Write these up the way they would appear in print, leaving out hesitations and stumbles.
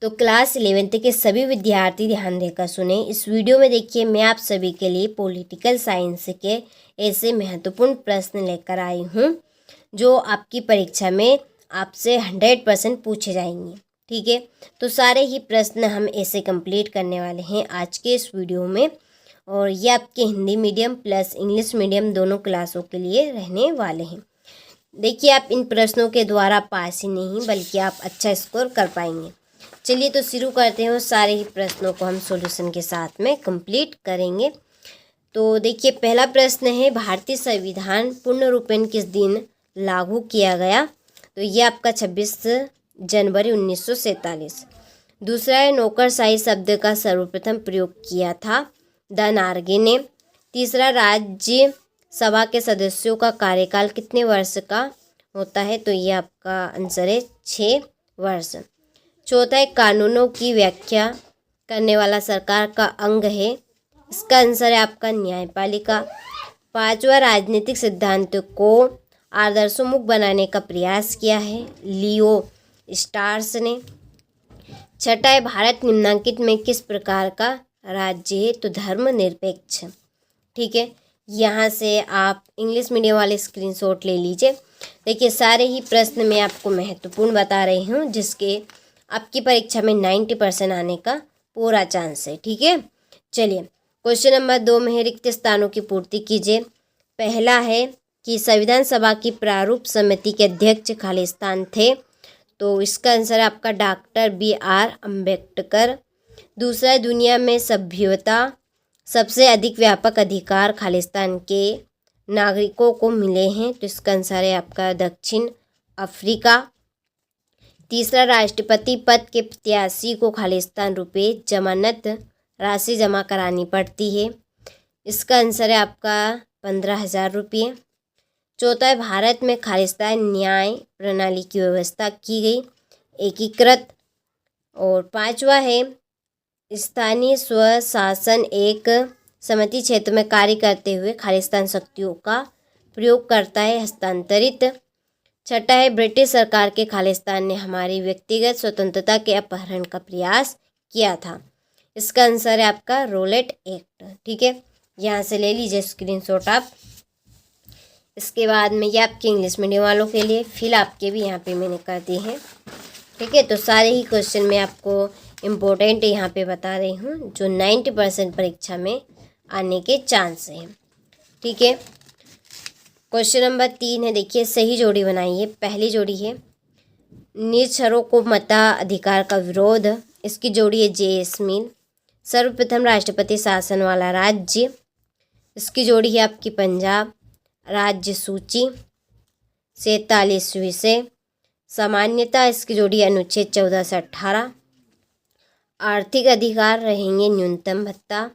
तो class 11th के सभी विद्यार्थी ध्यान देकर सुने। इस वीडियो में देखिए मैं आप सभी के लिए पॉलिटिकल साइंस के ऐसे महत्वपूर्ण प्रश्न लेकर आई हूँ जो आपकी परीक्षा में आपसे 100% पूछे जाएंगे। ठीक है, तो सारे ही प्रश्न हम ऐसे कंप्लीट करने वाले हैं आज के इस वीडियो में, और ये आपके Hindi medium plus English medium दोनों क्लासों के लिए रहने वाले हैं। देखिए, आप इन प्रश्नों के द्वारा पास ही नहीं बल्कि आप अच्छा स्कोर कर पाएंगे। चलिए तो शुरू करते हैं, सारे ही प्रश्नों को हम सॉल्यूशन के साथ में कंप्लीट करेंगे। तो देखिए, पहला प्रश्न है, भारतीय संविधान पूर्ण रूपेण किस दिन लागू किया गया? तो ये आपका 26 जनवरी 1947। दूसरा है, नौकरशाही शब्द का सर्वप्रथम प्रयोग किया था द नार्गे ने। तीसरा, राज्य सभा के सदस्यों का कार्यकाल कितने वर्ष का होता है? तो ये आपका आंसर है 6 वर्ष। चौथा है, कानूनों की व्याख्या करने वाला सरकार का अंग है। इसका आंसर है आपका न्यायपालिका। पांचवा, राजनीतिक सिद्धांत को आदर्शोन्मुख बनाने का प्रयास किया है लियो स्टार्स ने। छठा है, भारत निम्नलिखित में किस प्रकार का राज्य है? तो धर्मनिरपेक्ष। ठीक है, यहाँ से आप इंग्लिश मीडियम वाले स्क्रीनशॉट ले लीजिए। देखिए, सारे ही प्रश्न मैं आपको महत्वपूर्ण बता रही हूँ जिसके आपकी परीक्षा में 90% आने का पूरा चांस है। ठीक है, चलिए क्वेश्चन नंबर 2 में है, रिक्त स्थानों की पूर्ति कीजिए। पहला है कि संविधान सभा की प्रारूप समिति के अध्यक्ष खालिस्तान थे। तो इसका आंसर है आपका डॉक्टर BR अम्बेडकर। दूसरा है, दुनिया में सभ्यता सबसे अधिक व्यापक अधिकार खालिस्तान के नागरिकों को मिले हैं। तो इसका आंसर है आपका दक्षिण अफ्रीका। तीसरा, राष्ट्रपति पद के प्रत्याशी को खालिस्तान रुपये जमानत राशि जमा करानी पड़ती है। इसका आंसर है आपका 15,000 रुपये। चौथा है, भारत में खालिस्तान न्याय प्रणाली की व्यवस्था की गई एकीकृत। और पांचवा है, स्थानीय स्वशासन एक समिति क्षेत्र में कार्य करते हुए खालिस्तान शक्तियों का प्रयोग करता है हस्तांतरित। छठा है, ब्रिटिश सरकार के खालिस्तान ने हमारी व्यक्तिगत स्वतंत्रता के अपहरण का प्रयास किया था। इसका आंसर है आपका रोलेट एक्ट। ठीक है, यहाँ से ले लीजिए स्क्रीनशॉट आप। इसके बाद में ये आपके इंग्लिश मीडियम वालों के लिए, फिर आपके भी यहाँ पे मैंने कर दिए हैं। ठीक है, तो सारे ही क्वेश्चन मैं आपको इम्पोर्टेंट यहाँ पे बता रही हूँ जो 90% परीक्षा में आने के चांस हैं। ठीक है, क्वेश्चन नंबर 3 है, देखिए सही जोड़ी बनाइए। पहली जोड़ी है, निरक्षरों को मताधिकार का विरोध। इसकी जोड़ी है JS मिल। सर्वप्रथम राष्ट्रपति शासन वाला राज्य। इसकी जोड़ी है आपकी पंजाब। राज्य सूची 47 विषय। सामान्यता, इसकी जोड़ी है अनुच्छेद 14 से 18। आर्थिक अधिकार रहेंगे न्यूनतम भत्ता।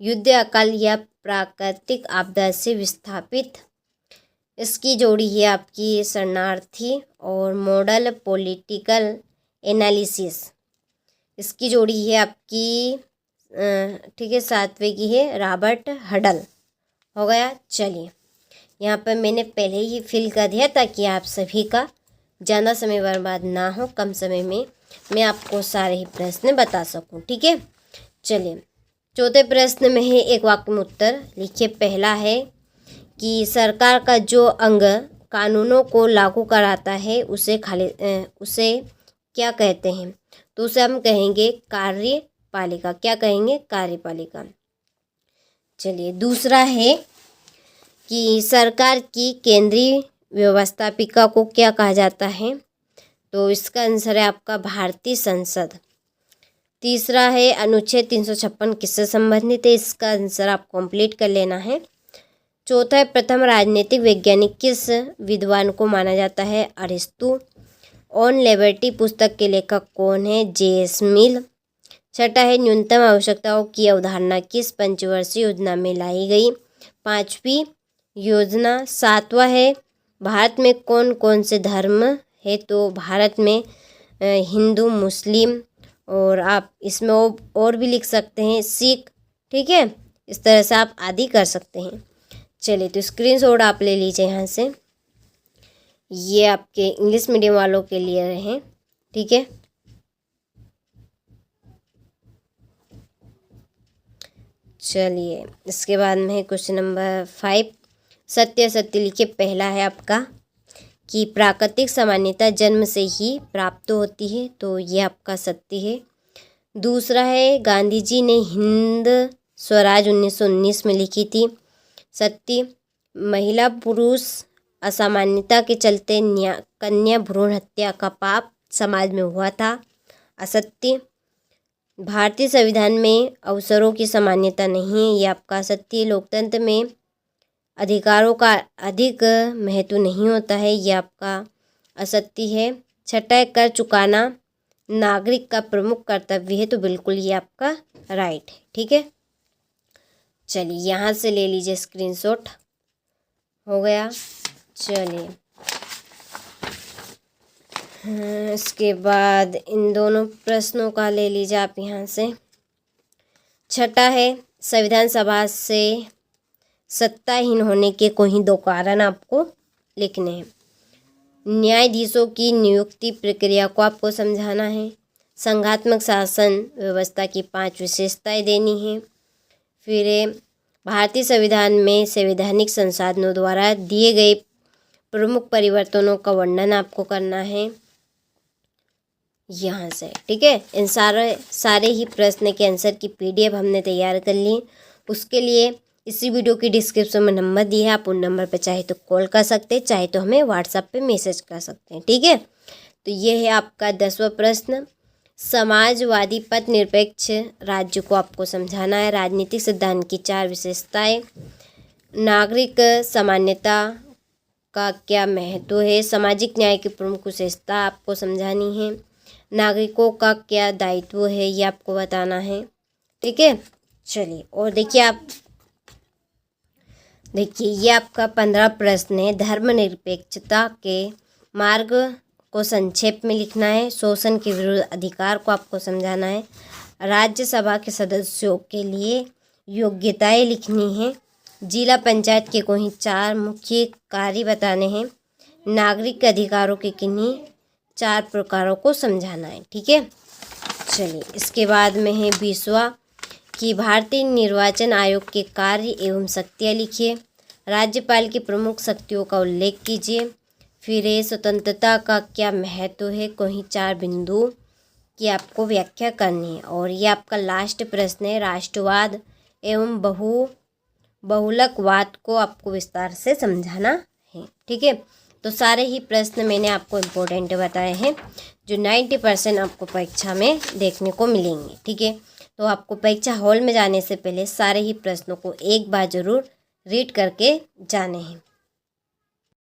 युद्ध, अकाल या प्राकृतिक आपदा से विस्थापित। इसकी जोड़ी है आपकी शरणार्थी। और मॉडल पॉलिटिकल एनालिसिस, इसकी जोड़ी है आपकी ठीक है 7वें की है रॉबर्ट हडल। हो गया। चलिए, यहाँ पर मैंने पहले ही फिल कर दिया ताकि आप सभी का ज़्यादा समय बर्बाद ना हो, कम समय में मैं आपको सारे ही प्रश्न बता सकूं। ठीक है, चलिए चौथे प्रश्न में है, एक वाक्य में उत्तर लिखिए। पहला है कि सरकार का जो अंग कानूनों को लागू कराता है उसे क्या कहते हैं? तो उसे हम कहेंगे कार्यपालिका। क्या कहेंगे? कार्यपालिका। चलिए, दूसरा है कि सरकार की केंद्रीय व्यवस्थापिका को क्या कहा जाता है? तो इसका आंसर है आपका भारतीय संसद। तीसरा है, अनुच्छेद 356 किससे संबंधित है? इसका आंसर आप कंप्लीट कर लेना है। चौथा है, प्रथम राजनीतिक वैज्ञानिक किस विद्वान को माना जाता है? अरिस्तु। ऑन लिबर्टी पुस्तक के लेखक कौन है? JS मिल। छठा है, न्यूनतम आवश्यकताओं की अवधारणा किस पंचवर्षीय योजना में लाई गई? 5वीं योजना। सातवां है, भारत में कौन कौन से धर्म है? तो भारत में हिंदू, मुस्लिम, और आप इसमें और भी लिख सकते हैं सिख। ठीक है, इस तरह से आप आदि कर सकते हैं। चलिए, तो स्क्रीनशॉट आप ले लीजिए यहाँ से। ये आपके इंग्लिश मीडियम वालों के लिए रहे। ठीक है, चलिए इसके बाद में है क्वेश्चन नंबर 5। सत्य सत्य लिखिए। पहला है आपका कि प्राकृतिक सामान्यता जन्म से ही प्राप्त होती है, तो ये आपका सत्य है। दूसरा है गांधी जी ने हिंद स्वराज 1919 में लिखी थी, सत्य। महिला पुरुष असामान्यता के चलते कन्या भ्रूण हत्या का पाप समाज में हुआ था, असत्य। भारतीय संविधान में अवसरों की समानता नहीं है, ये आपका सत्य। लोकतंत्र में अधिकारों का अधिक महत्व नहीं होता है, ये आपका असत्य है। छठा, कर चुकाना नागरिक का प्रमुख कर्तव्य है, तो बिल्कुल ये आपका राइट है। ठीक है, चलिए यहाँ से ले लीजिए स्क्रीनशॉट। हो गया। चलिए इसके बाद इन दोनों प्रश्नों का ले लीजिए आप यहाँ से। छठा है संविधान सभा से सत्ताहीन होने के कोई 2 कारण आपको लिखने हैं। न्यायाधीशों की नियुक्ति प्रक्रिया को आपको समझाना है। संघात्मक शासन व्यवस्था की 5 विशेषताएं देनी है। फिर भारतीय संविधान में संवैधानिक संसाधनों द्वारा दिए गए प्रमुख परिवर्तनों का वर्णन आपको करना है यहाँ से। ठीक है, इन सारे ही प्रश्न के आंसर की PDF हमने तैयार कर ली। उसके लिए इसी वीडियो की डिस्क्रिप्शन में नंबर दिया है, आप उन नंबर पर चाहे तो कॉल कर सकते हैं, चाहे तो हमें व्हाट्सएप पे मैसेज कर सकते हैं। ठीक है, तो ये है आपका 10वां प्रश्न। समाजवादी पथ निरपेक्ष राज्य को आपको समझाना है। राजनीतिक सिद्धांत की 4 विशेषताएं। नागरिक समानता का क्या महत्व है। सामाजिक न्याय की प्रमुख विशेषता आपको समझानी है। नागरिकों का क्या दायित्व है, ये आपको बताना है। ठीक है, चलिए और देखिए ये आपका 15 प्रश्न है। धर्मनिरपेक्षता के मार्ग को संक्षेप में लिखना है। शोषण के विरुद्ध अधिकार को आपको समझाना है। राज्यसभा के सदस्यों के लिए योग्यताएं लिखनी है। जिला पंचायत के कोई 4 मुख्य कार्य बताने हैं। नागरिक अधिकारों के किन्हीं 4 प्रकारों को समझाना है। ठीक है, चलिए इसके बाद में है 20वां कि भारतीय निर्वाचन आयोग के कार्य एवं शक्तियाँ लिखिए। राज्यपाल की प्रमुख शक्तियों का उल्लेख कीजिए। फिर स्वतंत्रता का क्या महत्व है, कोई 4 बिंदु की आपको व्याख्या करनी है। और ये आपका लास्ट प्रश्न है। राष्ट्रवाद एवं बहुलकवाद को आपको विस्तार से समझाना है। ठीक है, तो सारे ही प्रश्न मैंने आपको इम्पोर्टेंट बताए हैं, जो 90% आपको परीक्षा में देखने को मिलेंगे। ठीक है, तो आपको परीक्षा हॉल में जाने से पहले सारे ही प्रश्नों को एक बार ज़रूर रीड करके जाने हैं।